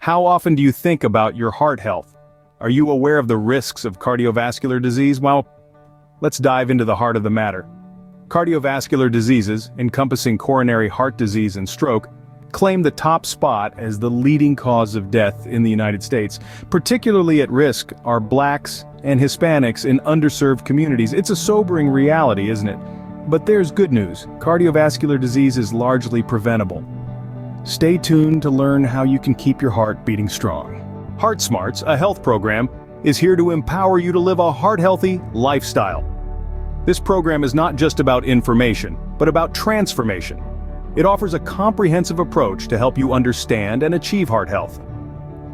How often do you think about your heart health? Are you aware of the risks of cardiovascular disease? Well, let's dive into the heart of the matter. Cardiovascular diseases, encompassing coronary heart disease and stroke, claim the top spot as the leading cause of death in the United States. Particularly at risk are blacks and Hispanics in underserved communities. It's a sobering reality, isn't it? But there's good news. Cardiovascular disease is largely preventable. Stay tuned to learn how you can keep your heart beating strong. Heart Smarts, a health program, is here to empower you to live a heart-healthy lifestyle. This program is not just about information, but about transformation. It offers a comprehensive approach to help you understand and achieve heart health.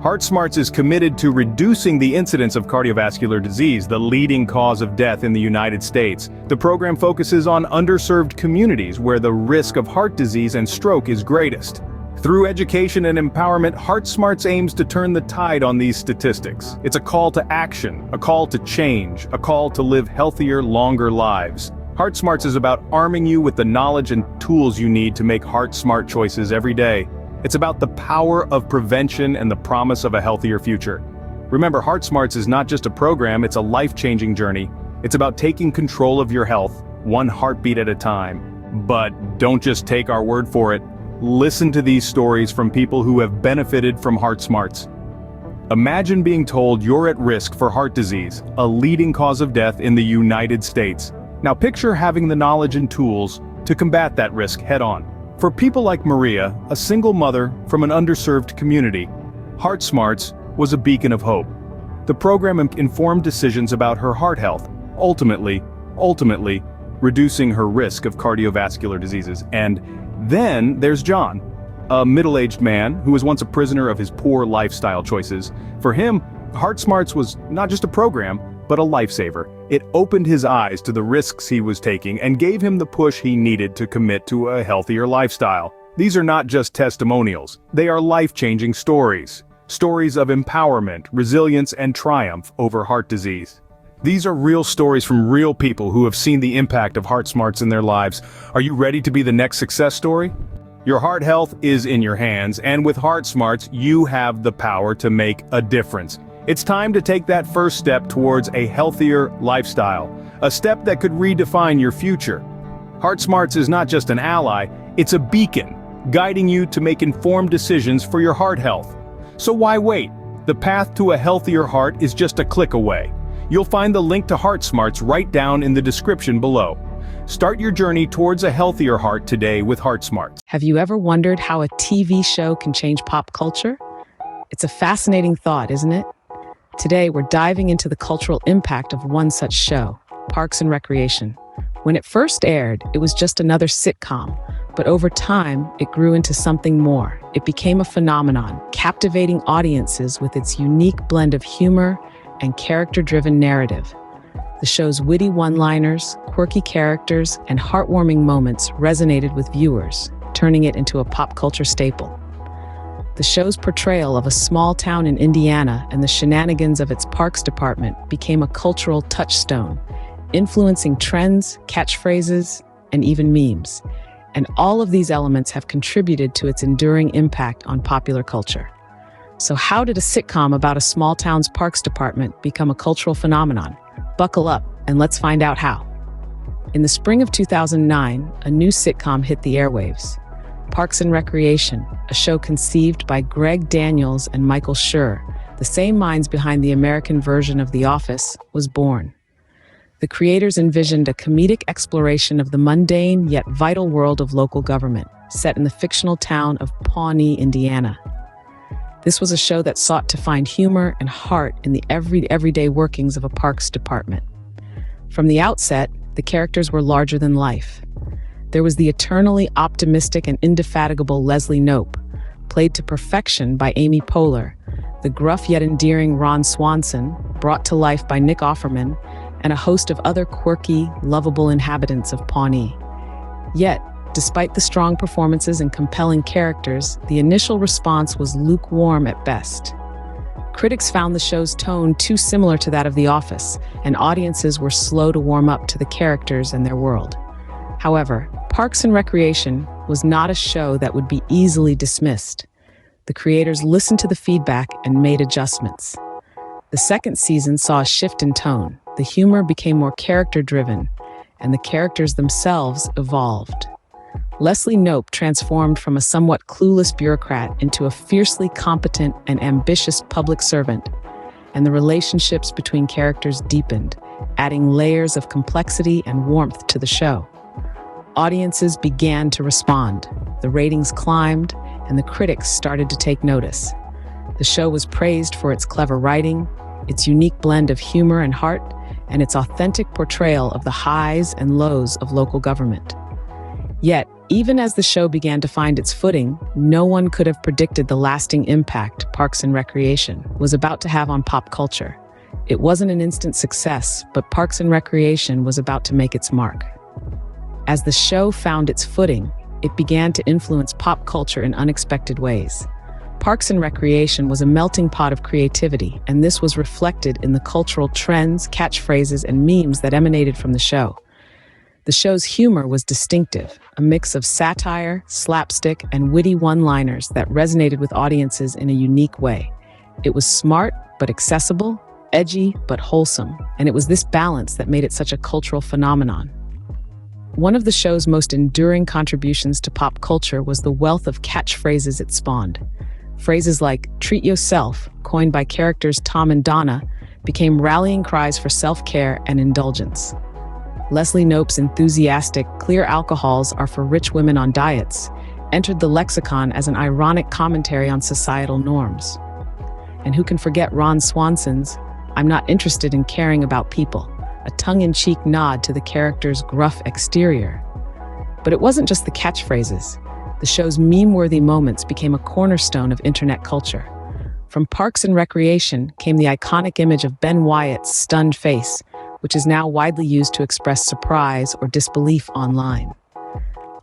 Heart Smarts is committed to reducing the incidence of cardiovascular disease, the leading cause of death in the United States. The program focuses on underserved communities where the risk of heart disease and stroke is greatest. Through education and empowerment, Heart Smarts aims to turn the tide on these statistics. It's a call to action, a call to change, a call to live healthier, longer lives. Heart Smarts is about arming you with the knowledge and tools you need to make heart-smart choices every day. It's about the power of prevention and the promise of a healthier future. Remember, Heart Smarts is not just a program, it's a life-changing journey. It's about taking control of your health, one heartbeat at a time. But don't just take our word for it. Listen to these stories from people who have benefited from Heart Smarts. Imagine being told you're at risk for heart disease, a leading cause of death in the United States. Now picture having the knowledge and tools to combat that risk head-on. For people like Maria, a single mother from an underserved community, Heart Smarts was a beacon of hope. The program informed decisions about her heart health, ultimately reducing her risk of cardiovascular diseases. And then there's John, a middle-aged man who was once a prisoner of his poor lifestyle choices. For him, Heart Smarts was not just a program, but a lifesaver. It opened his eyes to the risks he was taking and gave him the push he needed to commit to a healthier lifestyle. These are not just testimonials, they are life-changing stories. Stories of empowerment, resilience, and triumph over heart disease. These are real stories from real people who have seen the impact of Heart Smarts in their lives. Are you ready to be the next success story? Your heart health is in your hands, and with Heart Smarts, you have the power to make a difference. It's time to take that first step towards a healthier lifestyle, a step that could redefine your future. Heart Smarts is not just an ally, it's a beacon, guiding you to make informed decisions for your heart health. So why wait? The path to a healthier heart is just a click away. You'll find the link to Heart Smarts right down in the description below. Start your journey towards a healthier heart today with Heart Smarts. Have you ever wondered how a TV show can change pop culture? It's a fascinating thought, isn't it? Today, we're diving into the cultural impact of one such show, Parks and Recreation. When it first aired, it was just another sitcom, but over time, it grew into something more. It became a phenomenon, captivating audiences with its unique blend of humor and character-driven narrative. The show's witty one-liners, quirky characters, and heartwarming moments resonated with viewers, turning it into a pop culture staple. The show's portrayal of a small town in Indiana and the shenanigans of its parks department became a cultural touchstone, influencing trends, catchphrases, and even memes. And all of these elements have contributed to its enduring impact on popular culture. So how did a sitcom about a small town's parks department become a cultural phenomenon? Buckle up and let's find out how. In the spring of 2009, a new sitcom hit the airwaves. Parks and Recreation, a show conceived by Greg Daniels and Michael Schur, the same minds behind the American version of The Office, was born. The creators envisioned a comedic exploration of the mundane yet vital world of local government, set in the fictional town of Pawnee, Indiana. This was a show that sought to find humor and heart in the everyday workings of a parks department. From the outset, the characters were larger than life. There was the eternally optimistic and indefatigable Leslie Knope, played to perfection by Amy Poehler, the gruff yet endearing Ron Swanson, brought to life by Nick Offerman, and a host of other quirky, lovable inhabitants of Pawnee. Yet, despite the strong performances and compelling characters, the initial response was lukewarm at best. Critics found the show's tone too similar to that of The Office, and audiences were slow to warm up to the characters and their world. However, Parks and Recreation was not a show that would be easily dismissed. The creators listened to the feedback and made adjustments. The second season saw a shift in tone. The humor became more character-driven, and the characters themselves evolved. Leslie Knope transformed from a somewhat clueless bureaucrat into a fiercely competent and ambitious public servant, and the relationships between characters deepened, adding layers of complexity and warmth to the show. Audiences began to respond. The ratings climbed, and the critics started to take notice. The show was praised for its clever writing, its unique blend of humor and heart, and its authentic portrayal of the highs and lows of local government. Yet, even as the show began to find its footing, no one could have predicted the lasting impact Parks and Recreation was about to have on pop culture. It wasn't an instant success, but Parks and Recreation was about to make its mark. As the show found its footing, it began to influence pop culture in unexpected ways. Parks and Recreation was a melting pot of creativity, and this was reflected in the cultural trends, catchphrases, and memes that emanated from the show. The show's humor was distinctive, a mix of satire, slapstick, and witty one-liners that resonated with audiences in a unique way. It was smart but accessible, edgy but wholesome, and it was this balance that made it such a cultural phenomenon. One of the show's most enduring contributions to pop culture was the wealth of catchphrases it spawned. Phrases like "treat yourself," coined by characters Tom and Donna, became rallying cries for self-care and indulgence. Leslie Knope's enthusiastic "clear alcohols are for rich women on diets" entered the lexicon as an ironic commentary on societal norms. And who can forget Ron Swanson's "I'm not interested in caring about people," a tongue-in-cheek nod to the character's gruff exterior. But it wasn't just the catchphrases. The show's meme-worthy moments became a cornerstone of internet culture. From Parks and Recreation came the iconic image of Ben Wyatt's stunned face, which is now widely used to express surprise or disbelief online.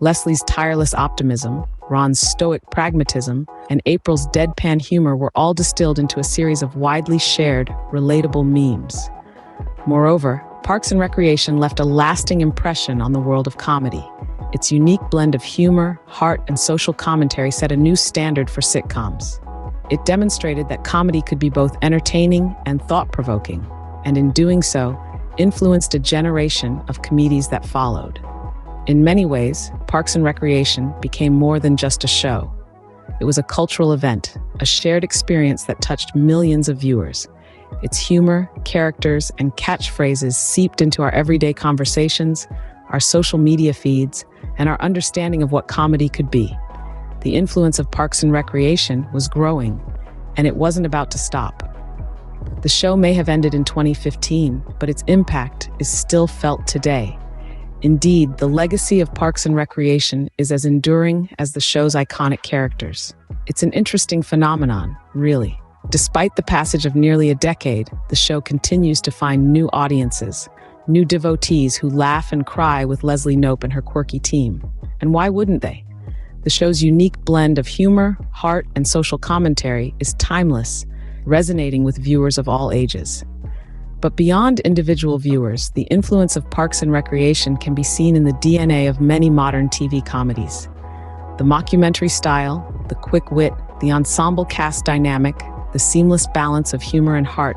Leslie's tireless optimism, Ron's stoic pragmatism, and April's deadpan humor were all distilled into a series of widely shared, relatable memes. Moreover, Parks and Recreation left a lasting impression on the world of comedy. Its unique blend of humor, heart, and social commentary set a new standard for sitcoms. It demonstrated that comedy could be both entertaining and thought-provoking, and in doing so, influenced a generation of comedies that followed. In many ways, Parks and Recreation became more than just a show. It was a cultural event, a shared experience that touched millions of viewers. Its humor, characters, and catchphrases seeped into our everyday conversations, our social media feeds, and our understanding of what comedy could be. The influence of Parks and Recreation was growing, and it wasn't about to stop. The show may have ended in 2015, but its impact is still felt today. Indeed, the legacy of Parks and Recreation is as enduring as the show's iconic characters. It's an interesting phenomenon, really. Despite the passage of nearly a decade, the show continues to find new audiences, new devotees who laugh and cry with Leslie Knope and her quirky team. And why wouldn't they? The show's unique blend of humor, heart, and social commentary is timeless, resonating with viewers of all ages. But beyond individual viewers, the influence of Parks and Recreation can be seen in the DNA of many modern TV comedies. The mockumentary style, the quick wit, the ensemble cast dynamic, the seamless balance of humor and heart,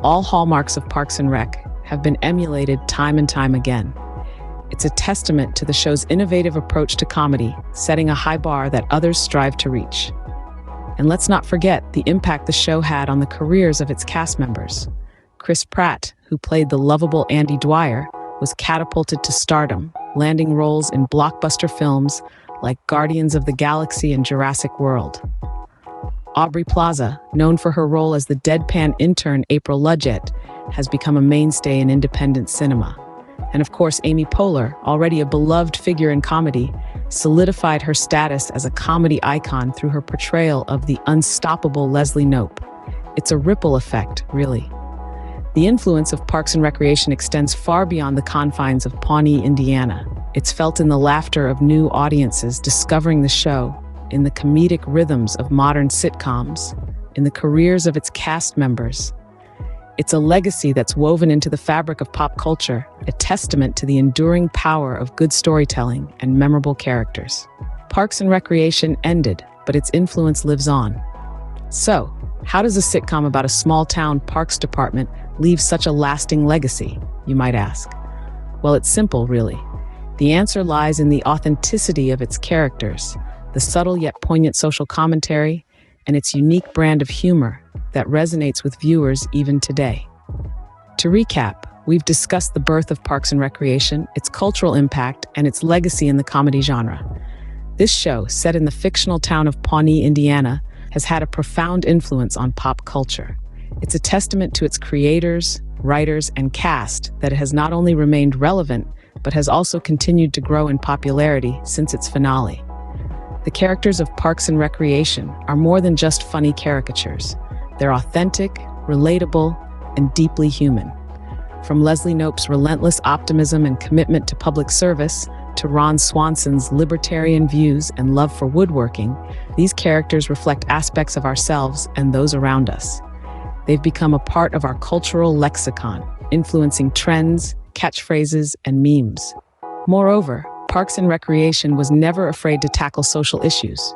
all hallmarks of Parks and Rec, have been emulated time and time again. It's a testament to the show's innovative approach to comedy, setting a high bar that others strive to reach. And let's not forget the impact the show had on the careers of its cast members. Chris Pratt, who played the lovable Andy Dwyer, was catapulted to stardom, landing roles in blockbuster films like Guardians of the Galaxy and Jurassic World. Aubrey Plaza, known for her role as the deadpan intern April Ludgett, has become a mainstay in independent cinema. And of course, Amy Poehler, already a beloved figure in comedy, solidified her status as a comedy icon through her portrayal of the unstoppable Leslie Knope. It's a ripple effect, really. The influence of Parks and Recreation extends far beyond the confines of Pawnee, Indiana. It's felt in the laughter of new audiences discovering the show, in the comedic rhythms of modern sitcoms, in the careers of its cast members. It's a legacy that's woven into the fabric of pop culture, a testament to the enduring power of good storytelling and memorable characters. Parks and Recreation ended, but its influence lives on. So, how does a sitcom about a small-town parks department leave such a lasting legacy, you might ask? Well, it's simple, really. The answer lies in the authenticity of its characters, the subtle yet poignant social commentary, and its unique brand of humor that resonates with viewers even today. To recap, we've discussed the birth of Parks and Recreation, its cultural impact, and its legacy in the comedy genre. This show, set in the fictional town of Pawnee, Indiana, has had a profound influence on pop culture. It's a testament to its creators, writers, and cast that it has not only remained relevant, but has also continued to grow in popularity since its finale. The characters of Parks and Recreation are more than just funny caricatures. They're authentic, relatable, and deeply human. From Leslie Knope's relentless optimism and commitment to public service, to Ron Swanson's libertarian views and love for woodworking, these characters reflect aspects of ourselves and those around us. They've become a part of our cultural lexicon, influencing trends, catchphrases, and memes. Moreover, Parks and Recreation was never afraid to tackle social issues.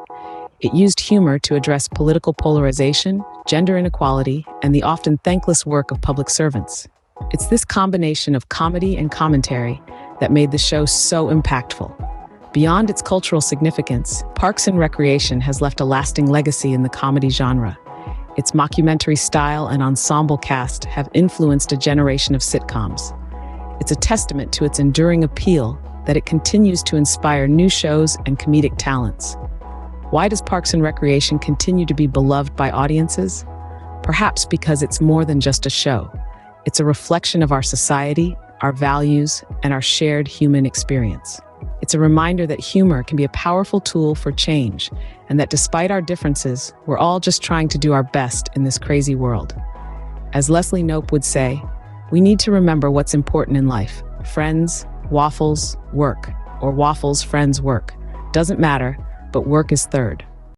It used humor to address political polarization, gender inequality, and the often thankless work of public servants. It's this combination of comedy and commentary that made the show so impactful. Beyond its cultural significance, Parks and Recreation has left a lasting legacy in the comedy genre. Its mockumentary style and ensemble cast have influenced a generation of sitcoms. It's a testament to its enduring appeal that it continues to inspire new shows and comedic talents. Why does Parks and Recreation continue to be beloved by audiences? Perhaps because it's more than just a show. It's a reflection of our society, our values, and our shared human experience. It's a reminder that humor can be a powerful tool for change, and that despite our differences, we're all just trying to do our best in this crazy world. As Leslie Knope would say, we need to remember what's important in life. Friends, waffles, work, or waffles, friends, work. Doesn't matter, but work is third.